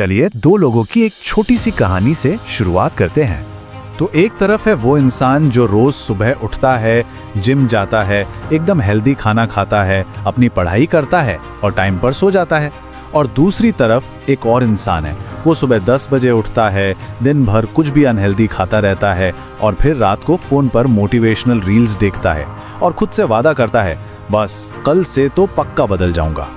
चलिए दो लोगों की एक छोटी सी कहानी से शुरुआत करते हैं। तो एक तरफ है वो इंसान जो रोज सुबह उठता है, जिम जाता है, एकदम हेल्दी खाना खाता है, अपनी पढ़ाई करता है और टाइम पर सो जाता है। और दूसरी तरफ एक और इंसान है, वो सुबह 10 बजे उठता है, दिन भर कुछ भी अनहेल्दी खाता रहता है और फिर रात को फोन पर मोटिवेशनल रील्स देखता है और खुद से वादा करता है, बस कल से तो पक्का बदल जाऊंगा।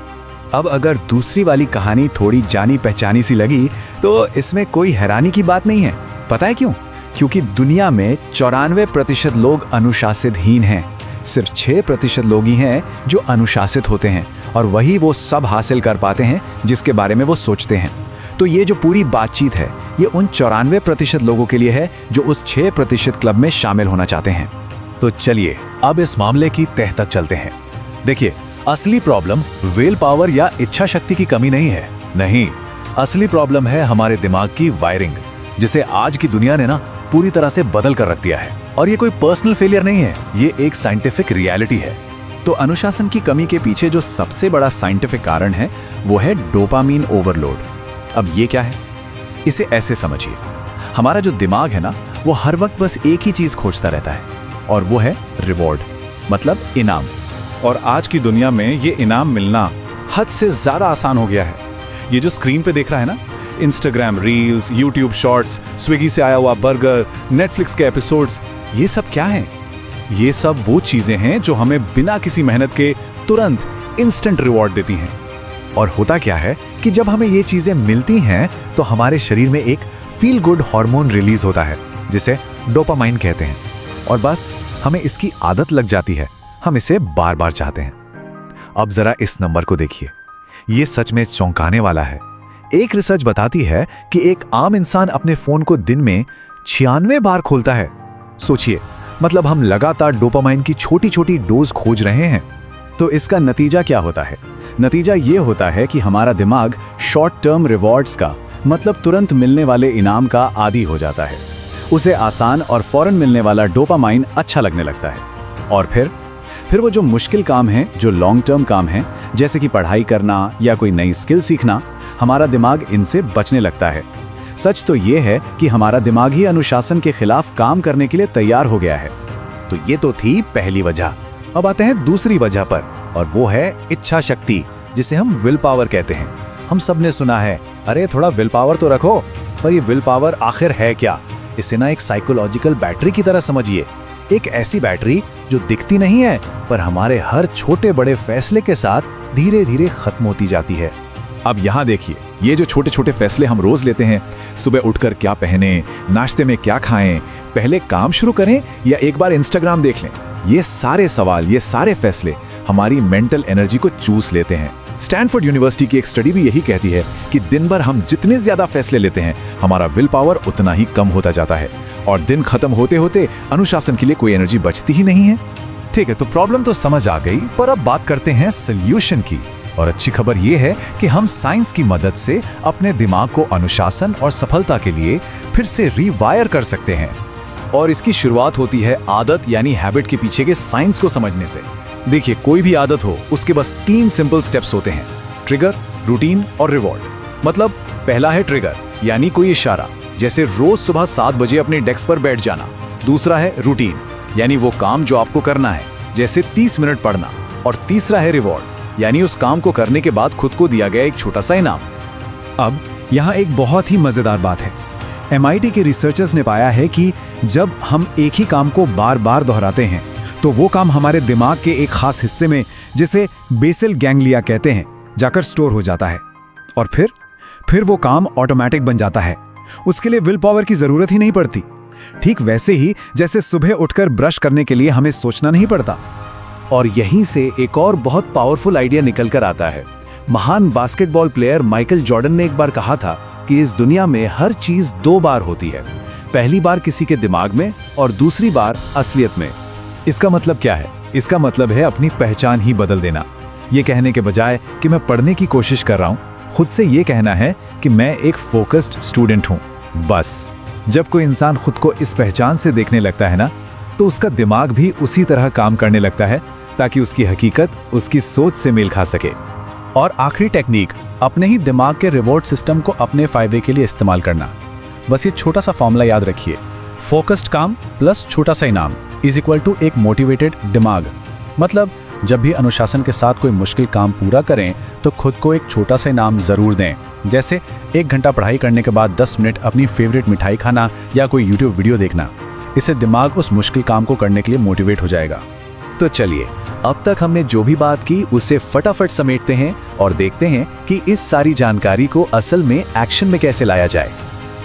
अब अगर दूसरी वाली कहानी थोड़ी जानी पहचानी सी लगी तो इसमें कोई हैरानी की बात नहीं है। पता है क्यों? क्योंकि दुनिया में 94% लोग अनुशासितहीन हैं। सिर्फ 6% लोग ही हैं जो अनुशासित होते हैं और वही वो सब हासिल कर पाते हैं जिसके बारे में वो सोचते हैं। तो ये जो पूरी बातचीत है ये उन 94% लोगों के लिए है जो उस 6% क्लब में शामिल होना चाहते हैं। तो चलिए अब इस मामले की तह तक चलते हैं। देखिए, असली प्रॉब्लम विल पावर या इच्छा शक्ति की कमी नहीं है। नहीं, असली प्रॉब्लम है हमारे दिमाग की वायरिंग, जिसे आज की दुनिया ने ना पूरी तरह से बदल कर रख दिया है। और ये कोई पर्सनल फेलियर नहीं है, ये एक साइंटिफिक रियलिटी है। तो अनुशासन की कमी के पीछे जो सबसे बड़ा साइंटिफिक कारण है वो है डोपामीन ओवरलोड। अब ये क्या है? इसे ऐसे समझिए, हमारा जो दिमाग है ना वो हर वक्त बस एक ही चीज खोजता रहता है और वो है रिवॉर्ड, मतलब इनाम। और आज की दुनिया में ये इनाम मिलना हद से ज्यादा आसान हो गया है। ये जो स्क्रीन पे देख रहा है ना, Instagram reels, YouTube shorts, Swiggy से आया हुआ बर्गर, नेटफ्लिक्स के एपिसोड्स, ये सब क्या है? ये सब वो चीजें हैं जो हमें बिना किसी मेहनत के तुरंत इंस्टेंट रिवॉर्ड देती हैं। और होता क्या है कि जब हमें ये चीजें मिलती हैं तो हमारे शरीर में एक फील गुड हार्मोन रिलीज होता है जिसे डोपामाइन कहते हैं। और बस हमें इसकी आदत लग जाती है, हम इसे बार बार चाहते हैं। अब जरा इस नंबर को देखिए, ये सच में चौंकाने वाला है। एक रिसर्च बताती है कि एक आम इंसान अपने फोन को दिन में 96 बार खोलता है। सोचिए, मतलब हम लगातार डोपामाइन की छोटी छोटी डोज खोज रहे हैं। तो इसका नतीजा क्या होता है? नतीजा ये होता है कि हमारा दिमाग शॉर्ट टर्म रिवॉर्ड्स का, मतलब तुरंत मिलने वाले इनाम का आदी हो जाता है। उसे आसान और फौरन मिलने वाला डोपामाइन अच्छा लगने लगता है। और फिर वो जो मुश्किल काम है, जो लॉन्ग टर्म काम है, जैसे कि पढ़ाई करना या कोई नई स्किल सीखना, हमारा दिमाग इनसे बचने लगता है। सच तो ये है कि हमारा दिमाग ही अनुशासन के खिलाफ काम करने के लिए तैयार हो गया है। तो ये तो थी पहली वजह। अब आते हैं दूसरी वजह पर, और वो है इच्छा शक्ति, जिसे हम विल पावर कहते हैं। हम सब ने सुना है, अरे थोड़ा विल पावर तो रखो। पर ये विल पावर आखिर है क्या? इसे ना एक साइकोलॉजिकल बैटरी की तरह समझिए। एक ऐसी बैटरी जो दिखती नहीं है पर हमारे हर छोटे बड़े फैसले के साथ धीरे धीरे खत्म होती जाती है। अब यहाँ देखिए, ये जो छोटे छोटे फैसले हम रोज लेते हैं, सुबह उठकर क्या पहने, नाश्ते में क्या खाएं, पहले काम शुरू करें या एक बार इंस्टाग्राम देख लें, ये सारे सवाल, ये सारे फैसले हमारी मेंटल एनर्जी को चूस लेते हैं। स्टैनफोर्ड यूनिवर्सिटी की एक स्टडी भी यही कहती है कि दिन भर हम जितने ज्यादा फैसले लेते हैं, हमारा विल पावर उतना ही कम होता जाता है और दिन खत्म होते होते अनुशासन के लिए कोई एनर्जी बचती ही नहीं है। ठीक है, तो प्रॉब्लम तो समझ आ गई, पर अब बात करते हैं सॉल्यूशन की। और अच्छी खबर यह है कि हम साइंस की मदद से अपने दिमाग को अनुशासन और सफलता के लिए फिर से रीवायर कर सकते हैं। और इसकी शुरुआत होती है आदत यानी हैबिट के पीछे के साइंस को समझने से। देखिए, कोई भी आदत हो उसके बस 3 सिंपल स्टेप्स होते हैं: ट्रिगर, रूटीन और रिवॉर्ड। मतलब पहला है ट्रिगर, यानी कोई इशारा, जैसे रोज सुबह 7 बजे अपने डेस्क पर बैठ जाना। दूसरा है रूटीन, यानी वो काम जो आपको करना है, जैसे 30 मिनट पढ़ना। और तीसरा है रिवॉर्ड, यानी उस काम को करने के बाद खुद को दिया गया एक छोटा सा इनाम। अब यहाँ एक बहुत ही मजेदार बात है। MIT के रिसर्चर्स ने पाया है कि जब हम एक ही काम को बार बार दोहराते हैं तो वो काम हमारे दिमाग के एक खास हिस्से में, जिसे बेसल गैंग्लिया कहते हैं, जाकर स्टोर हो जाता है। और फिर वो काम ऑटोमेटिक बन जाता है। उसके लिए विल पावर की जरूरत ही नहीं पड़ती। ठीक वैसे ही जैसे सुबह उठकर ब्रश करने के लिए हमें सोचना नहीं पड़ता। और यहीं से एक और बहुत पावरफुल आइडिया निकल कर आता है। महान बास्केटबॉल प्लेयर माइकल जॉर्डन ने एक बार कहा था कि इस दुनिया में हर चीज 2 बार होती है, पहली बार किसी के दिमाग में और दूसरी बार असलियत में। इसका मतलब क्या है? इसका मतलब है अपनी पहचान ही बदल देना। ये कहने के बजाय कि मैं पढ़ने की कोशिश कर रहा हूँ, खुद से ये कहना है कि मैं एक फोकस्ड स्टूडेंट हूँ। बस जब कोई इंसान खुद को इस पहचान से देखने लगता है ना, तो उसका दिमाग भी उसी तरह काम करने लगता है ताकि उसकी हकीकत उसकी सोच से मेल खा सके। और आखिरी टेक्निक अपने ही दिमाग के रिवॉर्ड सिस्टम को अपने फायदे के लिए इस्तेमाल करना। बस ये छोटा सा फॉर्मूला याद रखिए, फोकस्ड काम प्लस छोटा सा इनाम इज इक्वल टू एक मोटिवेटेड दिमाग। मतलब जब भी अनुशासन के साथ कोई मुश्किल काम पूरा करें तो खुद को एक छोटा सा इनाम जरूर दें, जैसे 1 घंटा पढ़ाई करने के बाद 10 मिनट अपनी फेवरेट मिठाई खाना या कोई यूट्यूब वीडियो देखना। इससे दिमाग उस मुश्किल काम को करने के लिए मोटिवेट हो जाएगा। तो चलिए, अब तक हमने जो भी बात की उसे फटाफट समेटते हैं और देखते हैं कि इस सारी जानकारी को असल में एक्शन में कैसे लाया जाए।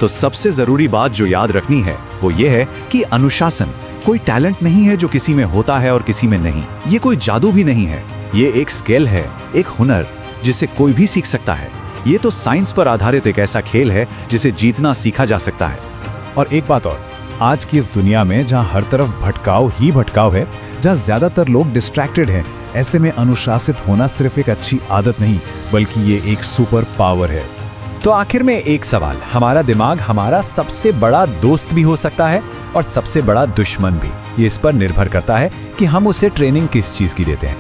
तो सबसे जरूरी बात जो याद रखनी है वो ये है कि अनुशासन कोई टैलेंट नहीं है जो किसी में होता है और किसी में नहीं। ये कोई जादू भी नहीं है, ये एक स्किल है, एक हुनर जिसे कोई भी सीख सकता है। ये तो साइंस पर आधारित एक ऐसा खेल है जिसे जीतना सीखा जा सकता है। और एक बात और, आज की इस दुनिया में जहां हर तरफ भटकाव ही भटकाव है, जहां ज्यादातर लोग डिस्ट्रैक्टेड हैं, ऐसे में अनुशासित होना सिर्फ एक अच्छी आदत नहीं बल्कि ये एक सुपर पावर है। तो आखिर में एक सवाल, हमारा दिमाग हमारा सबसे बड़ा दोस्त भी हो सकता है और सबसे बड़ा दुश्मन भी। ये इस पर निर्भर करता है कि हम उसे ट्रेनिंग किस चीज की देते हैं।